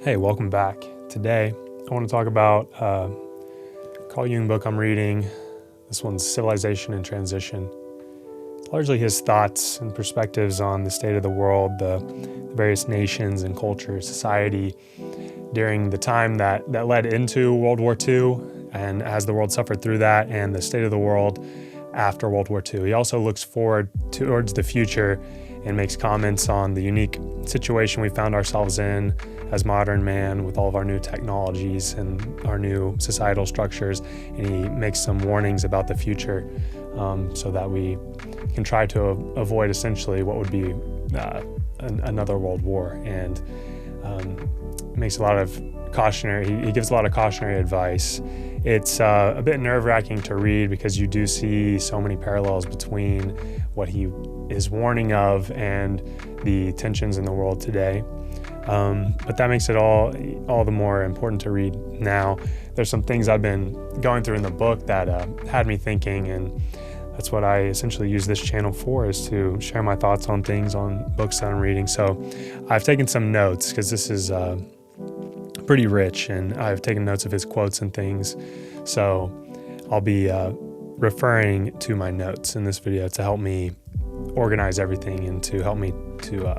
Hey, welcome back. Today, I want to talk about Carl Jung book I'm reading. This one's Civilization in Transition. It's largely his thoughts and perspectives on the state of the world, the various nations and cultures, society during the time that led into World War II, and as the world suffered through that, and the state of the world after World War II. He also looks forward towards the future and makes comments on the unique situation we found ourselves in as modern man with all of our new technologies and our new societal structures. And he makes some warnings about the future so that we can try to avoid essentially what would be another world war. And makes a lot of he gives a lot of cautionary advice. It's a bit nerve-wracking to read because you do see so many parallels between what he is warning of and the tensions in the world today. But that makes it all the more important to read now. There's some things I've been going through in the book that had me thinking, and that's what I essentially use this channel for, is to share my thoughts on things, on books that I'm reading. So I've taken some notes because this is pretty rich, and I've taken notes of his quotes and things. So I'll be referring to my notes in this video to help me organize everything and to help me to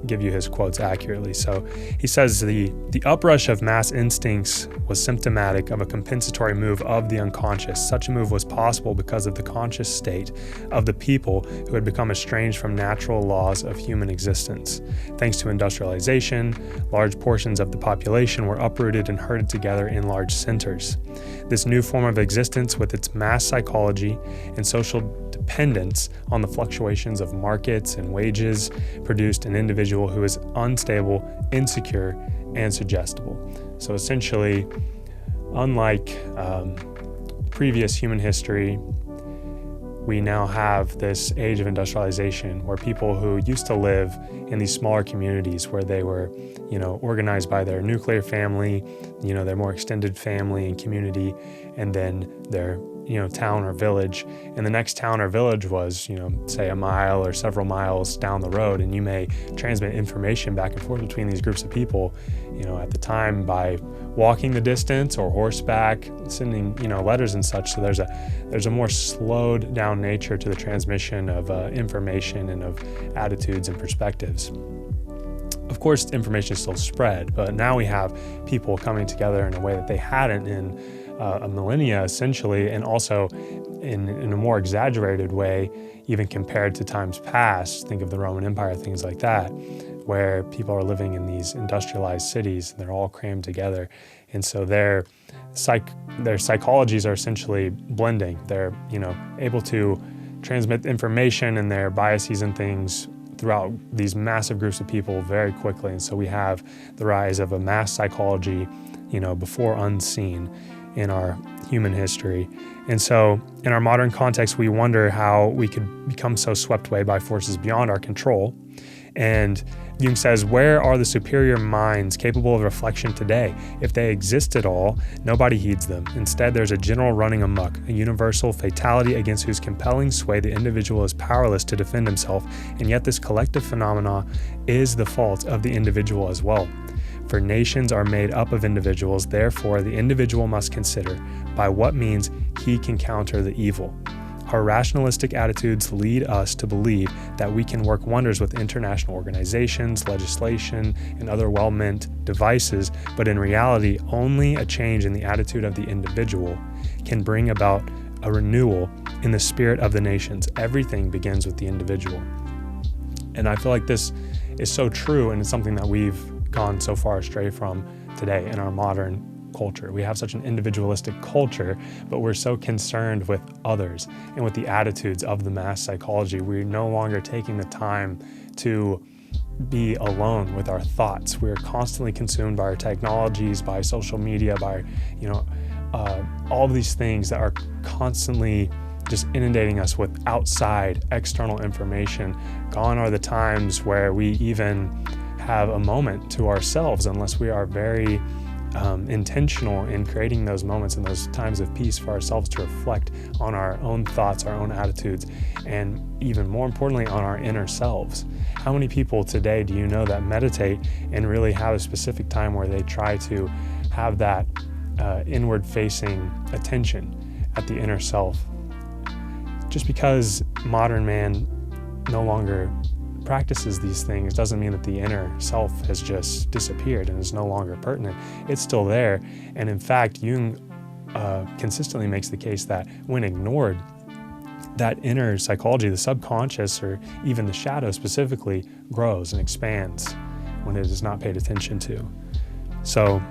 give you his quotes accurately. So he says the uprush of mass instincts was symptomatic of a compensatory move of the unconscious. Such a move was possible because of the conscious state of the people who had become estranged from natural laws of human existence. Thanks to industrialization, large portions of the population were uprooted and herded together in large centers. This new form of existence, with its mass psychology and social dependence on the fluctuations of markets and wages, produced an individual who is unstable, insecure, and suggestible. So essentially, unlike previous human history, we now have this age of industrialization where people who used to live in these smaller communities where they were, organized by their nuclear family, their more extended family and community, and then their town or village, and the next town or village was, say a mile or several miles down the road, and you may transmit information back and forth between these groups of people, at the time by walking the distance or horseback, sending, letters and such. So there's a more slowed down nature to the transmission of information and of attitudes and perspectives. Of course, information is still spread, but now we have people coming together in a way that they hadn't in a millennia, essentially, and also in a more exaggerated way, even compared to times past. Think of the Roman Empire, things like that, where people are living in these industrialized cities, and they're all crammed together. And so their psychologies are essentially blending. They're, able to transmit information and their biases and things throughout these massive groups of people very quickly. And so we have the rise of a mass psychology, before unseen in our human history. And so in our modern context, we wonder how we could become so swept away by forces beyond our control. And Jung says, where are the superior minds capable of reflection today? If they exist at all, nobody heeds them. Instead, there's a general running amok, a universal fatality against whose compelling sway the individual is powerless to defend himself. And yet this collective phenomena is the fault of the individual as well. For nations are made up of individuals, therefore the individual must consider by what means he can counter the evil. Our rationalistic attitudes lead us to believe that we can work wonders with international organizations, legislation, and other well-meant devices, but in reality, only a change in the attitude of the individual can bring about a renewal in the spirit of the nations. Everything begins with the individual. And I feel like this is so true, and it's something that we've gone so far astray from today in our modern culture. We have such an individualistic culture, but we're so concerned with others and with the attitudes of the mass psychology. We're no longer taking the time to be alone with our thoughts. We're constantly consumed by our technologies, by social media, by all of these things that are constantly just inundating us with outside external information. Gone are the times where we even have a moment to ourselves, unless we are very intentional in creating those moments and those times of peace for ourselves to reflect on our own thoughts, our own attitudes, and even more importantly, on our inner selves. How many people today do you know that meditate and really have a specific time where they try to have that inward-facing attention at the inner self? Just because modern man no longer practices these things doesn't mean that the inner self has just disappeared and is no longer pertinent. It's still there. And in fact, Jung consistently makes the case that when ignored, that inner psychology, the subconscious, or even the shadow specifically, grows and expands when it is not paid attention to. So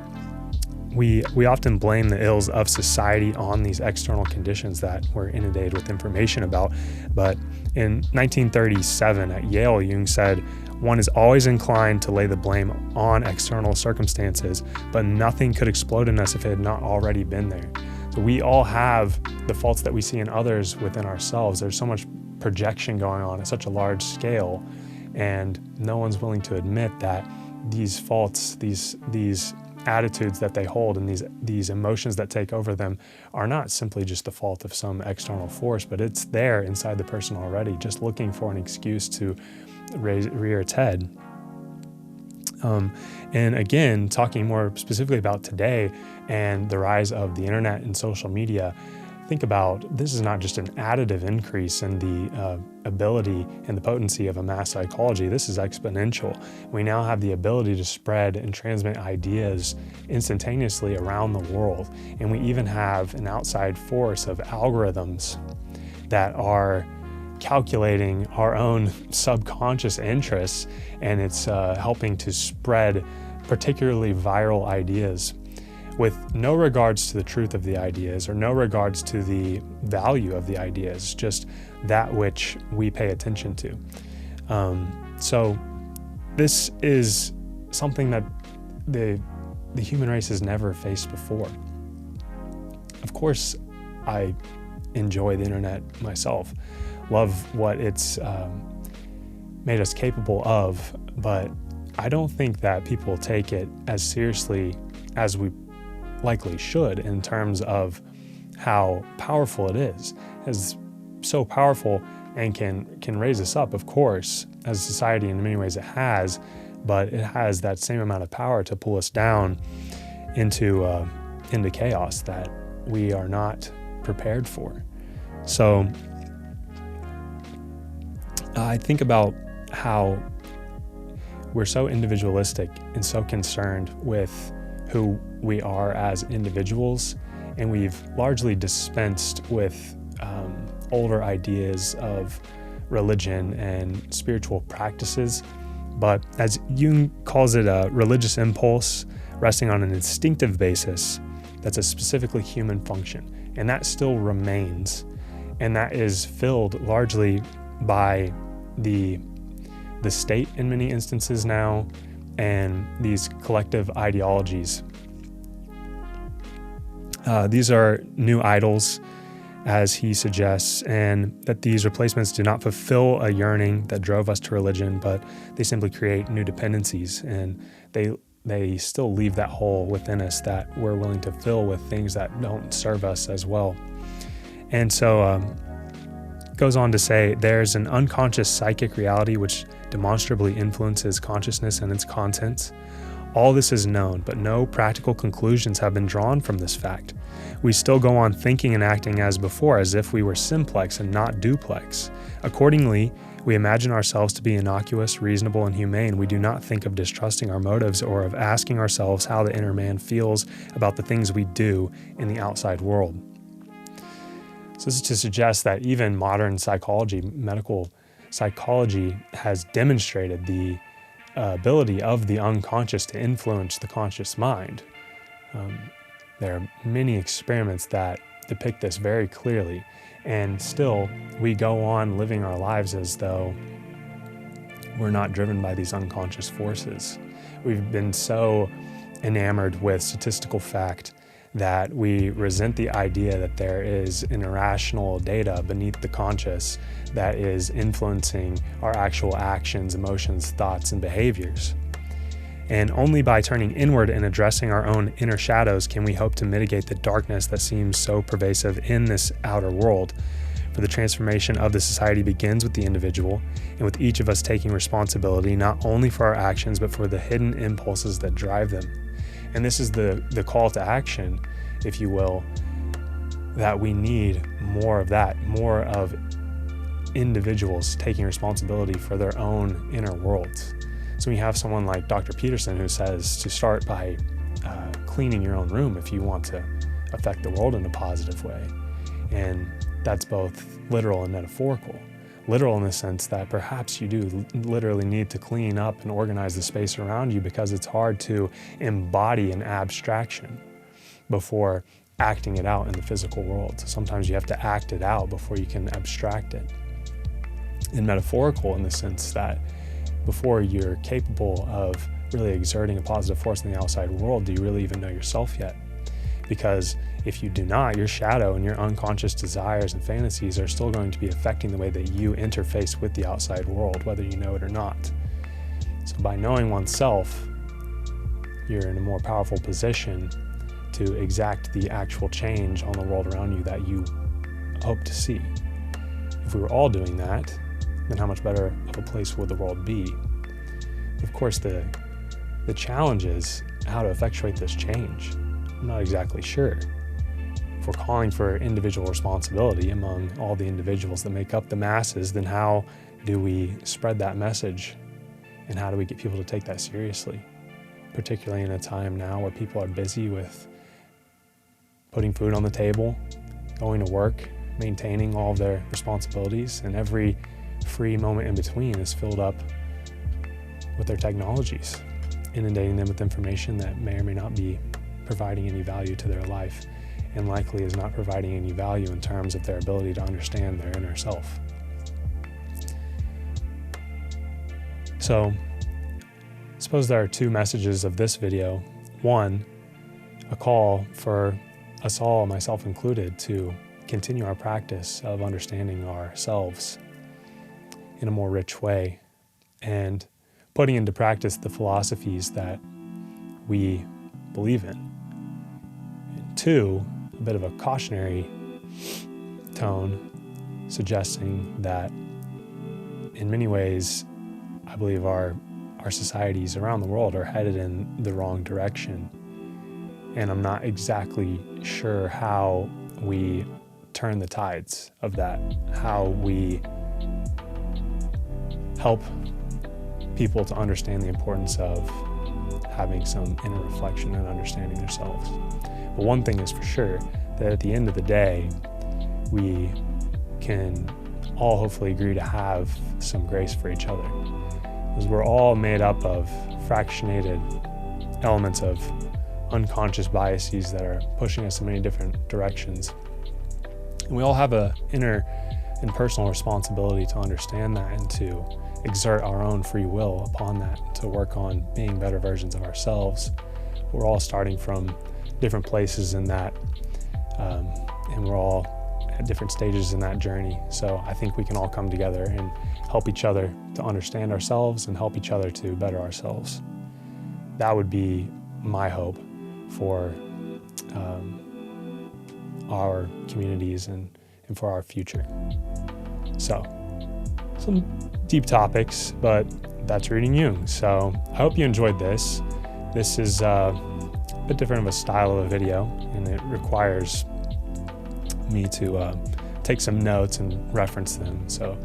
we often blame the ills of society on these external conditions that we're inundated with information about. But in 1937 at Yale, Jung said, "One is always inclined to lay the blame on external circumstances, but nothing could explode in us if it had not already been there." So we all have the faults that we see in others within ourselves. There's so much projection going on at such a large scale, and no one's willing to admit that these faults, these attitudes that they hold and these emotions that take over them are not simply just the fault of some external force, but it's there inside the person already, just looking for an excuse to rear its head. And again, talking more specifically about today and the rise of the internet and social media, think about this is not just an additive increase in the ability and the potency of a mass psychology. This is exponential. We now have the ability to spread and transmit ideas instantaneously around the world. And we even have an outside force of algorithms that are calculating our own subconscious interests, and it's helping to spread particularly viral ideas with no regards to the truth of the ideas or no regards to the value of the ideas, just that which we pay attention to. So this is something that the human race has never faced before. Of course, I enjoy the internet myself, love what it's made us capable of, but I don't think that people take it as seriously as we likely should in terms of how powerful it is. It's so powerful and can raise us up, of course, as a society in many ways it has, but it has that same amount of power to pull us down into chaos that we are not prepared for. So I think about how we're so individualistic and so concerned with who we are as individuals, and we've largely dispensed with older ideas of religion and spiritual practices. But as Jung calls it, a religious impulse resting on an instinctive basis, that's a specifically human function, and that still remains, and that is filled largely by the state in many instances now, and these collective ideologies. These are new idols, as he suggests, and that these replacements do not fulfill a yearning that drove us to religion, but they simply create new dependencies, and they still leave that hole within us that we're willing to fill with things that don't serve us as well. And so goes on to say, there's an unconscious psychic reality which demonstrably influences consciousness and its contents. All this is known, but no practical conclusions have been drawn from this fact. We still go on thinking and acting as before, as if we were simplex and not duplex. Accordingly, we imagine ourselves to be innocuous, reasonable, and humane. We do not think of distrusting our motives or of asking ourselves how the inner man feels about the things we do in the outside world. So this is to suggest that even modern psychology, medical psychology, has demonstrated the ability of the unconscious to influence the conscious mind. There are many experiments that depict this very clearly, and still we go on living our lives as though we're not driven by these unconscious forces. We've been so enamored with statistical fact that we resent the idea that there is an irrational data beneath the conscious that is influencing our actual actions, emotions, thoughts, and behaviors. And only by turning inward and addressing our own inner shadows can we hope to mitigate the darkness that seems so pervasive in this outer world. For the transformation of the society begins with the individual, and with each of us taking responsibility not only for our actions, but for the hidden impulses that drive them. And this is the call to action, if you will, that we need more of that, more of individuals taking responsibility for their own inner worlds. So we have someone like Dr. Peterson who says to start by cleaning your own room if you want to affect the world in a positive way. And that's both literal and metaphorical. Literal in the sense that perhaps you do literally need to clean up and organize the space around you because it's hard to embody an abstraction before acting it out in the physical world. So sometimes you have to act it out before you can abstract it. And metaphorical in the sense that before you're capable of really exerting a positive force in the outside world, do you really even know yourself yet? Because if you do not, your shadow and your unconscious desires and fantasies are still going to be affecting the way that you interface with the outside world, whether you know it or not. So by knowing oneself, you're in a more powerful position to exact the actual change on the world around you that you hope to see. If we were all doing that, then how much better of a place would the world be? Of course, the challenge is how to effectuate this change. I'm not exactly sure. If we're calling for individual responsibility among all the individuals that make up the masses, then how do we spread that message? And how do we get people to take that seriously? Particularly in a time now where people are busy with putting food on the table, going to work, maintaining all of their responsibilities, and every free moment in between is filled up with their technologies, inundating them with information that may or may not be providing any value to their life, and likely is not providing any value in terms of their ability to understand their inner self. So, I suppose there are two messages of this video. One, a call for us all, myself included, to continue our practice of understanding ourselves in a more rich way and putting into practice the philosophies that we believe in. And two, a bit of a cautionary tone, suggesting that in many ways, I believe our societies around the world are headed in the wrong direction. And I'm not exactly sure how we turn the tides of that, how we help people to understand the importance of having some inner reflection and understanding themselves. But one thing is for sure, that at the end of the day, we can all hopefully agree to have some grace for each other. Because we're all made up of fractionated elements of unconscious biases that are pushing us in many different directions. And we all have an inner and personal responsibility to understand that and to exert our own free will upon that, to work on being better versions of ourselves. We're all starting from different places in that, and we're all at different stages in that journey. So I think we can all come together and help each other to understand ourselves and help each other to better ourselves. That would be my hope for our communities and for our future. So, some deep topics, but that's reading Jung. So I hope you enjoyed this. This is a bit different of a style of a video, and it requires me to take some notes and reference them. So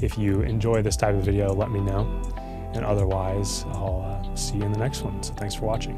if you enjoy this type of video, let me know. And otherwise, I'll see you in the next one. So thanks for watching.